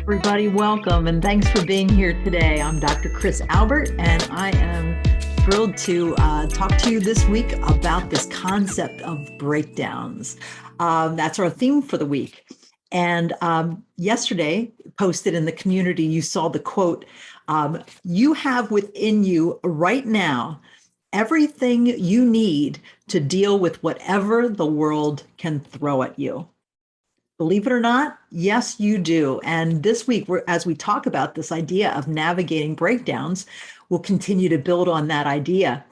Everybody, welcome and thanks for being here today. I'm Dr. Chris Albert, and I am thrilled to talk to you this week about this concept of breakdowns. That's our theme for the week. And yesterday, posted in the community, you saw the quote, you have within you right now everything you need to deal with whatever the world can throw at you. Believe it or not, yes, you do. And this week, as we talk about this idea of navigating breakdowns, we'll continue to build on that idea.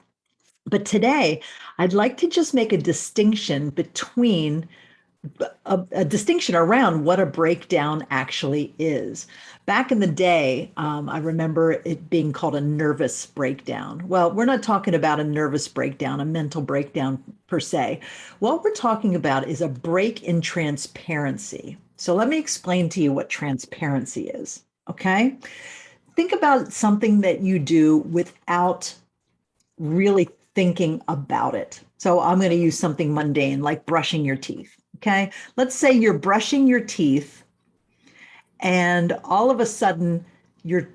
But today, I'd like to just make a distinction between a distinction around what a breakdown actually is. Back in the day, I remember it being called a nervous breakdown. Well, we're not talking about a nervous breakdown, a mental breakdown per se. What we're talking about is a break in transparency. So let me explain to you what transparency is, okay? Think about something that you do without really thinking about it. So I'm going to use something mundane like brushing your teeth. Okay, let's say you're brushing your teeth and all of a sudden your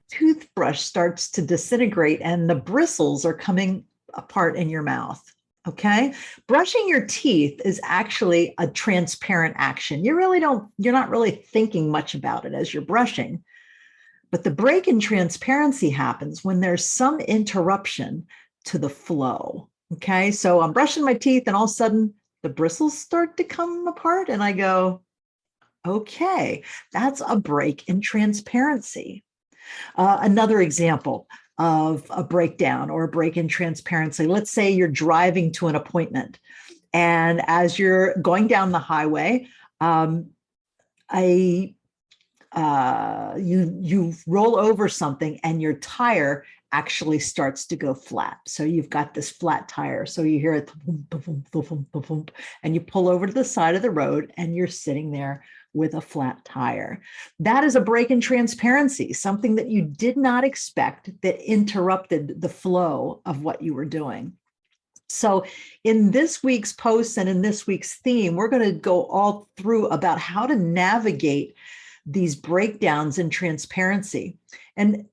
toothbrush starts to disintegrate and the bristles are coming apart in your mouth. Okay, brushing your teeth is actually a transparent action. You're not really thinking much about it as you're brushing. But the break in transparency happens when there's some interruption to the flow. Okay, so I'm brushing my teeth and all of a sudden the bristles start to come apart and I go, okay, that's a break in transparency. Another example of a breakdown or a break in transparency. Let's say you're driving to an appointment and as you're going down the highway, you roll over something and your tire actually starts to go flat. So you've got this flat tire. So you hear it, and you pull over to the side of the road and you're sitting there with a flat tire. That is a break in transparency, something that you did not expect that interrupted the flow of what you were doing. So in this week's post and in this week's theme, we're going to go all through about how to navigate these breakdowns in transparency. And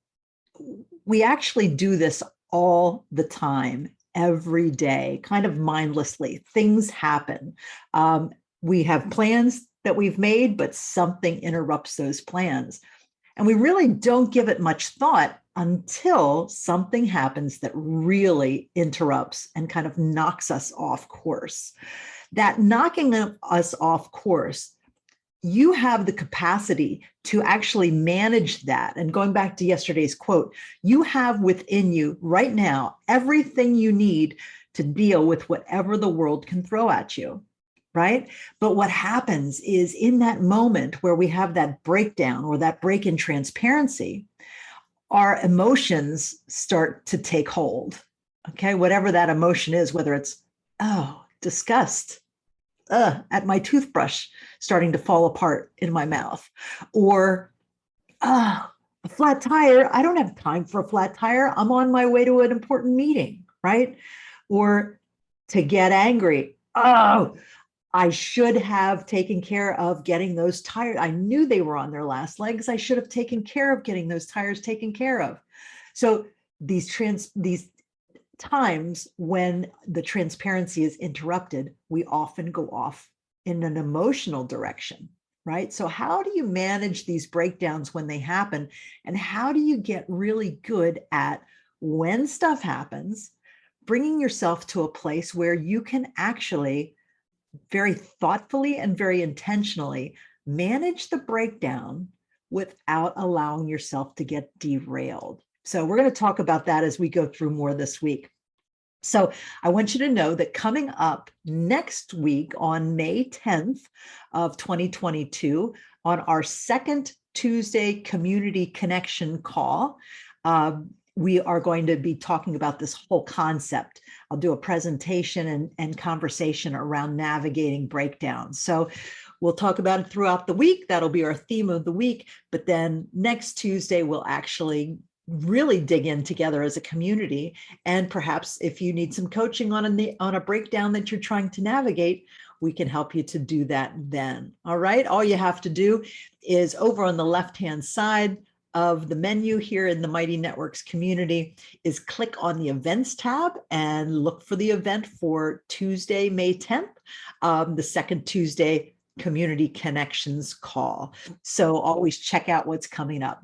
we actually do this all the time, every day, kind of mindlessly. Things happen. We have plans that we've made, but something interrupts those plans. And we really don't give it much thought until something happens that really interrupts and kind of knocks us off course. That knocking us off course, you have the capacity to actually manage that. And going back to yesterday's quote, you have within you right now everything you need to deal with whatever the world can throw at you, right? But what happens is in that moment where we have that breakdown or that break in transparency, our emotions start to take hold, okay? Whatever that emotion is, whether it's, oh, disgust, at my toothbrush starting to fall apart in my mouth, or a flat tire. I don't have time for a flat tire. I'm on my way to an important meeting, right? Or to get angry. Oh, I should have taken care of getting those tires. I knew they were on their last legs. I should have taken care of getting those tires taken care of. So these times when the transparency is interrupted, we often go off in an emotional direction, right? So how do you manage these breakdowns when they happen? And how do you get really good at when stuff happens, bringing yourself to a place where you can actually very thoughtfully and very intentionally manage the breakdown without allowing yourself to get derailed? So we're going to talk about that as we go through more this week. So I want you to know that coming up next week on May 10th of 2022, on our second Tuesday community connection call, we are going to be talking about this whole concept. I'll do a presentation and conversation around navigating breakdowns. So we'll talk about it throughout the week. That'll be our theme of the week. But then next Tuesday, we'll actually really dig in together as a community. And perhaps if you need some coaching on a breakdown that you're trying to navigate, we can help you to do that then. All right. All you have to do is over on the left-hand side of the menu here in the Mighty Networks community is click on the events tab and look for the event for Tuesday, May 10th, the second Tuesday Community Connections call. So always check out what's coming up.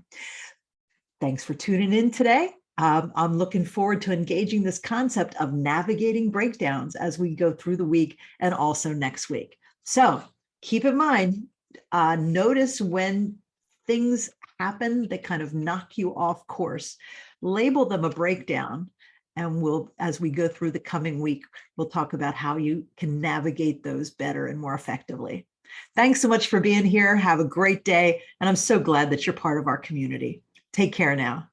Thanks for tuning in today. I'm looking forward to engaging this concept of navigating breakdowns as we go through the week and also next week. So keep in mind, notice when things happen that kind of knock you off course, label them a breakdown. And as we go through the coming week, we'll talk about how you can navigate those better and more effectively. Thanks so much for being here. Have a great day. And I'm so glad that you're part of our community. Take care now.